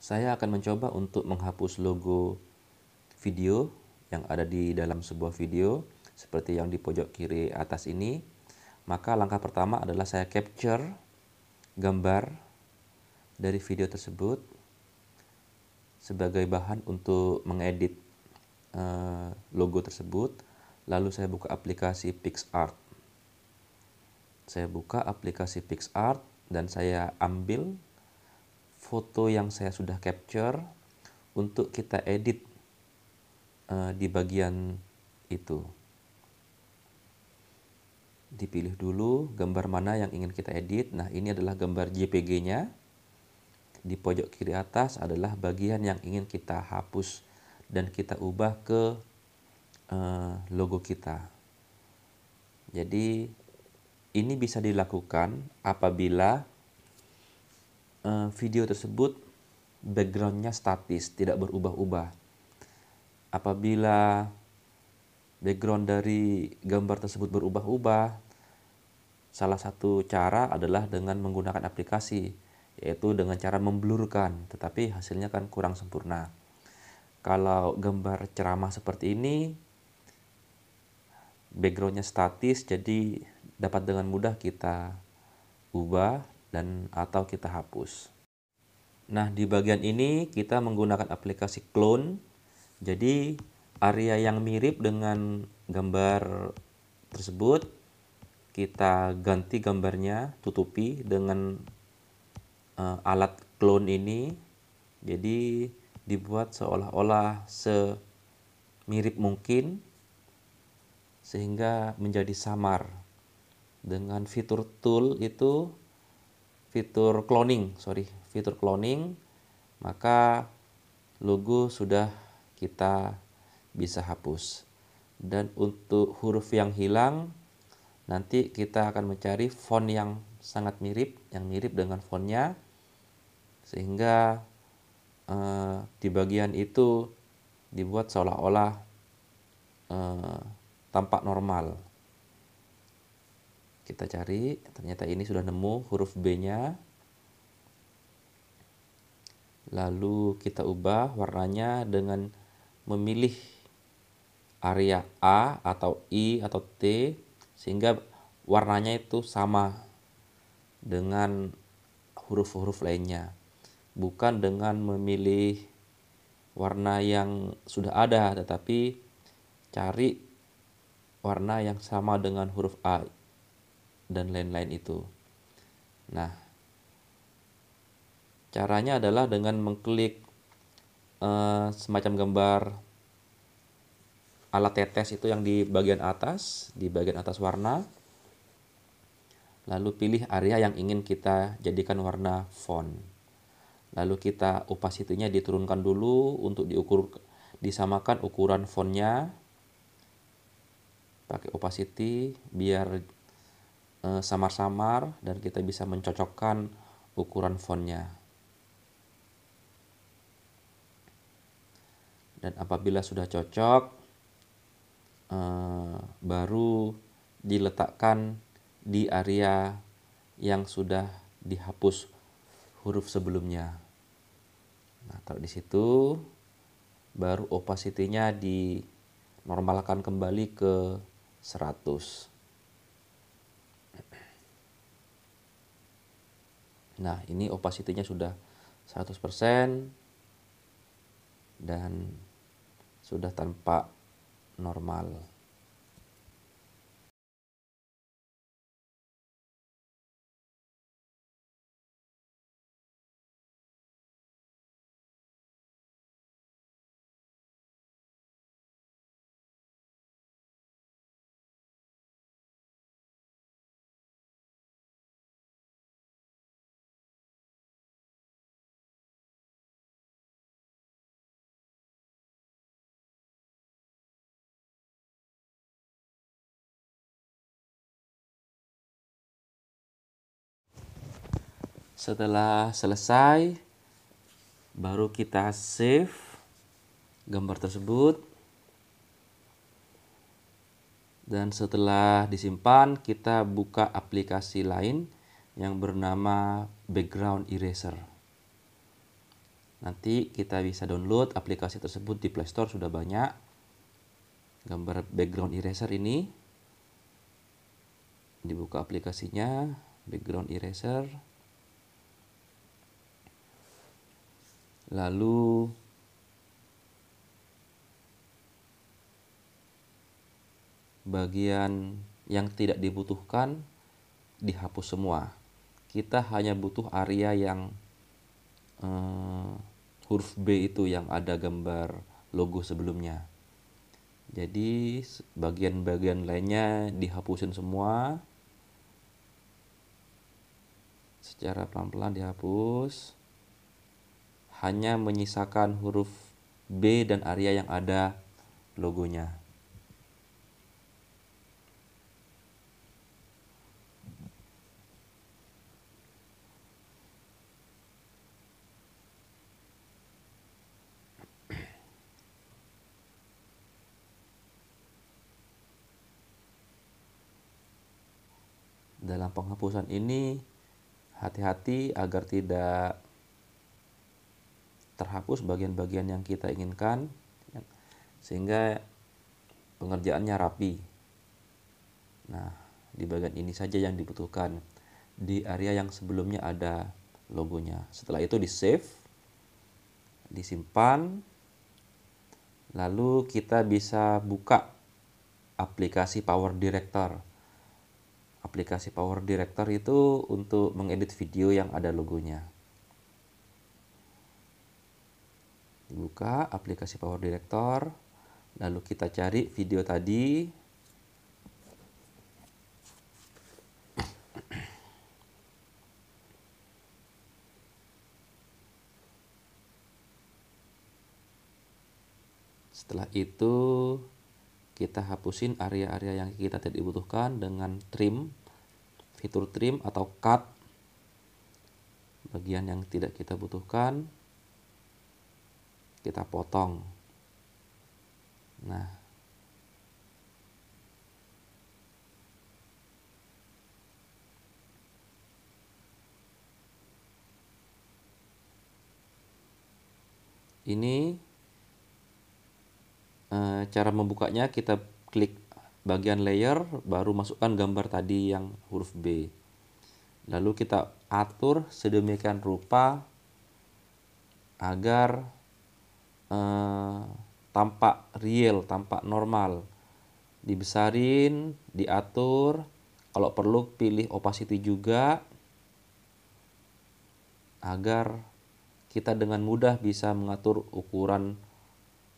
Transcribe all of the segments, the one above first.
Saya akan mencoba untuk menghapus logo video yang ada di dalam sebuah video seperti yang di pojok kiri atas ini. Maka langkah pertama adalah saya capture gambar dari video tersebut sebagai bahan untuk mengedit logo tersebut. Lalu saya buka aplikasi PicsArt. Saya buka aplikasi PicsArt dan saya ambil foto yang saya sudah capture untuk kita edit di bagian itu. Dipilih dulu gambar mana yang ingin kita edit. Nah, ini adalah gambar JPG-nya. Di pojok kiri atas adalah bagian yang ingin kita hapus dan kita ubah ke logo kita. Jadi ini bisa dilakukan apabila video tersebut backgroundnya statis, tidak berubah-ubah. Apabila background dari gambar tersebut berubah-ubah, salah satu cara adalah dengan menggunakan aplikasi, yaitu dengan cara memblurkan, tetapi hasilnya kan kurang sempurna. Kalau gambar ceramah seperti ini, backgroundnya statis, jadi dapat dengan mudah kita ubah dan atau kita hapus. Nah, di bagian ini kita menggunakan aplikasi clone. Jadi area yang mirip dengan gambar tersebut kita ganti gambarnya, tutupi dengan alat clone ini. Jadi dibuat seolah-olah semirip mungkin sehingga menjadi samar. Dengan fitur tool itu fitur cloning, maka logo sudah kita bisa hapus. Dan untuk huruf yang hilang, nanti kita akan mencari font yang sangat mirip, yang mirip dengan fontnya, sehingga di bagian itu dibuat seolah-olah tampak normal. Kita cari, ternyata ini sudah nemu huruf B-nya. Lalu kita ubah warnanya dengan memilih area A atau I atau T sehingga warnanya itu sama dengan huruf-huruf lainnya. Bukan dengan memilih warna yang sudah ada, tetapi cari warna yang sama dengan huruf A dan lain-lain itu. Nah, caranya adalah dengan mengklik semacam gambar alat tetes itu yang di bagian atas warna. Lalu pilih area yang ingin kita jadikan warna font. Lalu kita opacity-nya diturunkan dulu untuk disamakan ukuran fontnya. Pakai opacity biar samar-samar dan kita bisa mencocokkan ukuran fontnya. Dan apabila sudah cocok, baru diletakkan di area yang sudah dihapus huruf sebelumnya. Nah, taruh di situ, baru opacity-nya dinormalkan kembali ke 100. Nah, ini opacity-nya sudah 100% dan sudah tampak normal. Setelah selesai, baru kita save gambar tersebut. Dan setelah disimpan, kita buka aplikasi lain yang bernama Background Eraser. Nanti kita bisa download aplikasi tersebut di Play Store, sudah banyak. Gambar background eraser ini. Dibuka aplikasinya, background eraser. Lalu bagian yang tidak dibutuhkan dihapus semua. Kita hanya butuh area yang huruf B itu yang ada gambar logo sebelumnya. Jadi bagian-bagian lainnya dihapusin semua. Secara pelan-pelan dihapus. Hanya menyisakan huruf B dan area yang ada logonya. Dalam penghapusan ini hati-hati agar tidak terhapus bagian-bagian yang kita inginkan, sehingga pengerjaannya rapi. Nah, di bagian ini saja yang dibutuhkan, di area yang sebelumnya ada logonya. Setelah itu di save, disimpan, lalu kita bisa buka aplikasi Power Director. Aplikasi Power Director itu untuk mengedit video yang ada logonya. Dibuka aplikasi Power Director, lalu kita cari video tadi. Setelah itu kita hapusin area-area yang kita tidak dibutuhkan dengan trim, fitur trim atau cut. Bagian yang tidak kita butuhkan kita potong. Nah, ini cara membukanya. Kita klik bagian layer, baru masukkan gambar tadi yang huruf B. Lalu kita atur sedemikian rupa agar tampak real, tampak normal. Dibesarin, diatur, kalau perlu pilih opacity juga, agar kita dengan mudah bisa mengatur ukuran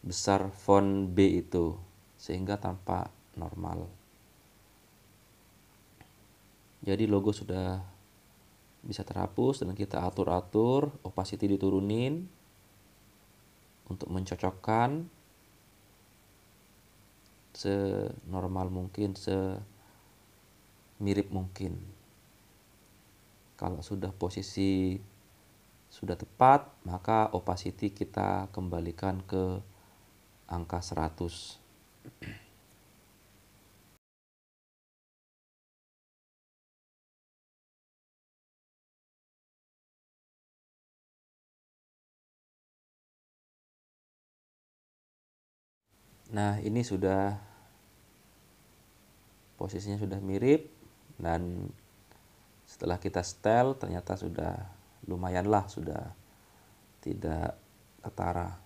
besar font B itu sehingga tampak normal. Jadi logo sudah bisa terhapus dan kita atur-atur, opacity diturunin untuk mencocokkan senormal mungkin, semirip mungkin. Kalau sudah posisi sudah tepat, maka opacity kita kembalikan ke angka 100. Nah, ini sudah posisinya sudah mirip, dan setelah kita setel ternyata sudah lumayan lah, sudah tidak ketara.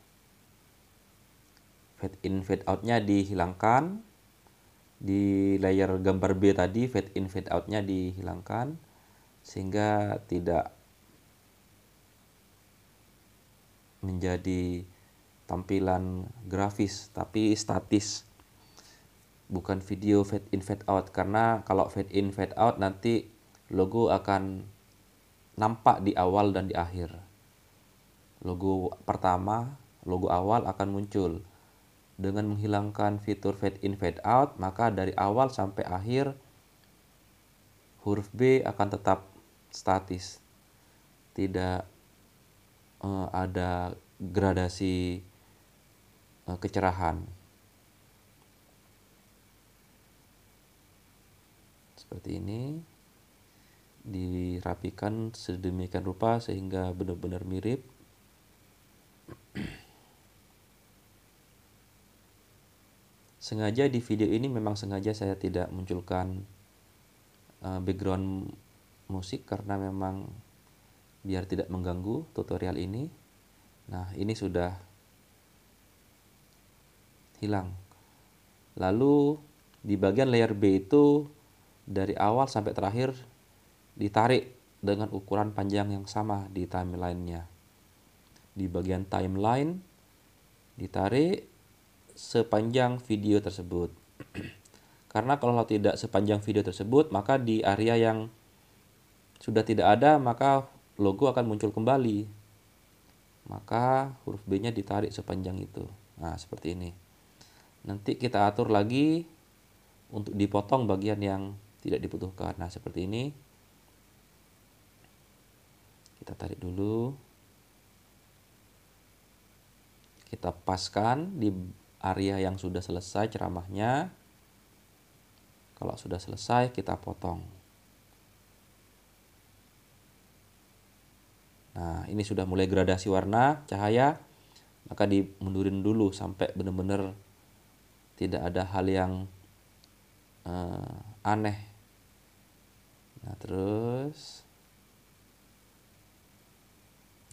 Fade in fade out-nya dihilangkan. Di layer gambar B tadi fade in fade out-nya dihilangkan sehingga tidak menjadi tampilan grafis tapi statis, bukan video fade in fade out. Karena kalau fade in fade out nanti logo akan nampak di awal dan di akhir. Logo pertama, logo awal akan muncul. Dengan menghilangkan fitur fade in fade out, maka dari awal sampai akhir huruf B akan tetap statis, tidak ada gradasi kecerahan. Seperti ini, dirapikan sedemikian rupa sehingga benar-benar mirip. Sengaja di video ini memang sengaja saya tidak munculkan background musik karena memang biar tidak mengganggu tutorial ini. Nah, ini sudah hilang. Lalu di bagian layer B itu dari awal sampai terakhir ditarik dengan ukuran panjang yang sama di timeline-nya. Di bagian timeline ditarik sepanjang video tersebut. Karena kalau tidak sepanjang video tersebut, maka di area yang sudah tidak ada, maka logo akan muncul kembali. Maka huruf B-nya ditarik sepanjang itu. Nah, seperti ini. Nanti kita atur lagi untuk dipotong bagian yang tidak dibutuhkan. Nah, seperti ini. Kita tarik dulu. Kita paskan di area yang sudah selesai ceramahnya. Kalau sudah selesai, kita potong. Nah, ini sudah mulai gradasi warna, cahaya. Maka dimundurin dulu sampai benar-benar tidak ada hal yang aneh. Nah, terus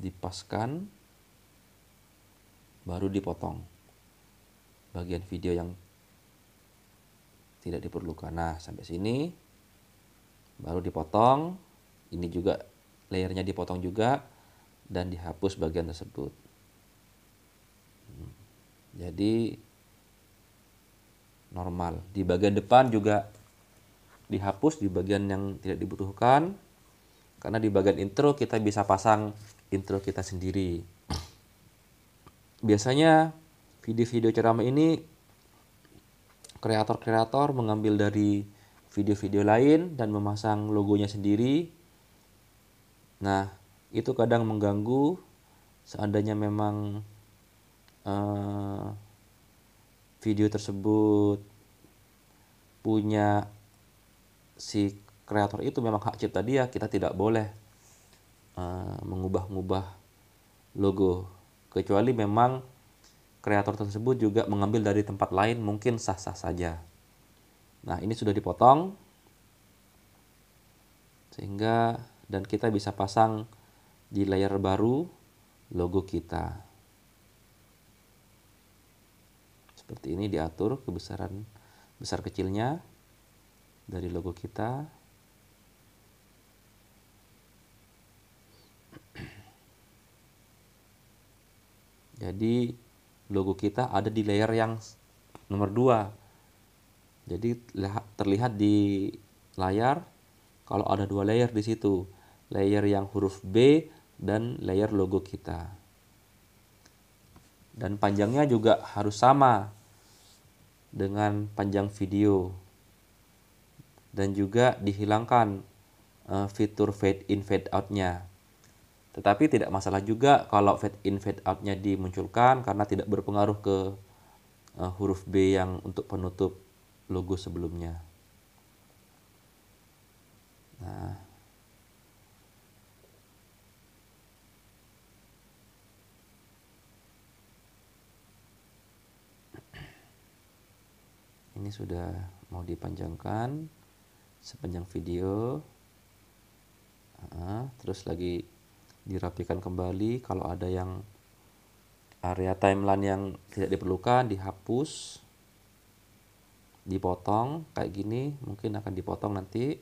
dipaskan, baru dipotong bagian video yang tidak diperlukan. Nah, sampai sini baru dipotong. Ini juga layernya dipotong juga dan dihapus bagian tersebut. Jadi normal. Di bagian depan juga dihapus di bagian yang tidak dibutuhkan. Karena di bagian intro kita bisa pasang intro kita sendiri. Biasanya video-video ceramah ini kreator-kreator mengambil dari video-video lain dan memasang logonya sendiri. Nah, itu kadang mengganggu seandainya memang video tersebut punya si kreator itu memang hak cipta dia, kita tidak boleh mengubah-ubah logo. Kecuali memang kreator tersebut juga mengambil dari tempat lain, mungkin sah-sah saja. Nah, ini sudah dipotong. Sehingga dan kita bisa pasang di layer baru logo kita. Seperti ini diatur kebesaran besar kecilnya dari logo kita. Jadi logo kita ada di layer yang nomor 2. Jadi terlihat di layar kalau ada 2 layer di situ. Layer yang huruf B dan layer logo kita. Dan panjangnya juga harus sama dengan panjang video. Dan juga dihilangkan fitur fade in fade out-nya. Tetapi tidak masalah juga kalau fade in fade out-nya dimunculkan karena tidak berpengaruh ke huruf B yang untuk penutup logo sebelumnya. Nah, ini sudah mau dipanjangkan sepanjang video. Terus lagi dirapikan kembali. Kalau ada yang area timeline yang tidak diperlukan dihapus, dipotong kayak gini, mungkin akan dipotong nanti.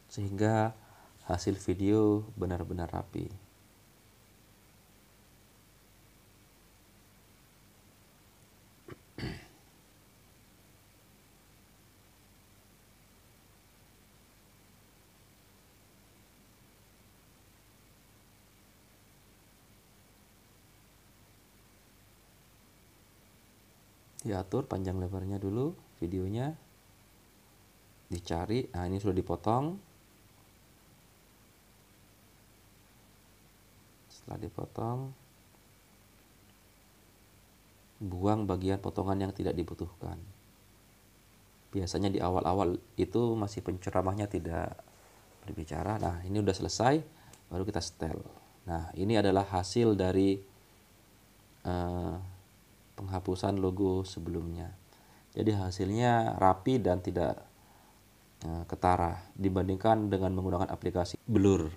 Sehingga hasil video benar-benar rapi. Diatur panjang lebarnya dulu videonya, dicari. Nah, ini sudah dipotong. Setelah dipotong, buang bagian potongan yang tidak dibutuhkan. Biasanya di awal-awal itu masih penceramahnya tidak berbicara. Nah, ini udah selesai, baru kita setel. Nah, ini adalah hasil dari penghapusan logo sebelumnya. Jadi hasilnya rapi dan tidak ketara dibandingkan dengan menggunakan aplikasi Blur.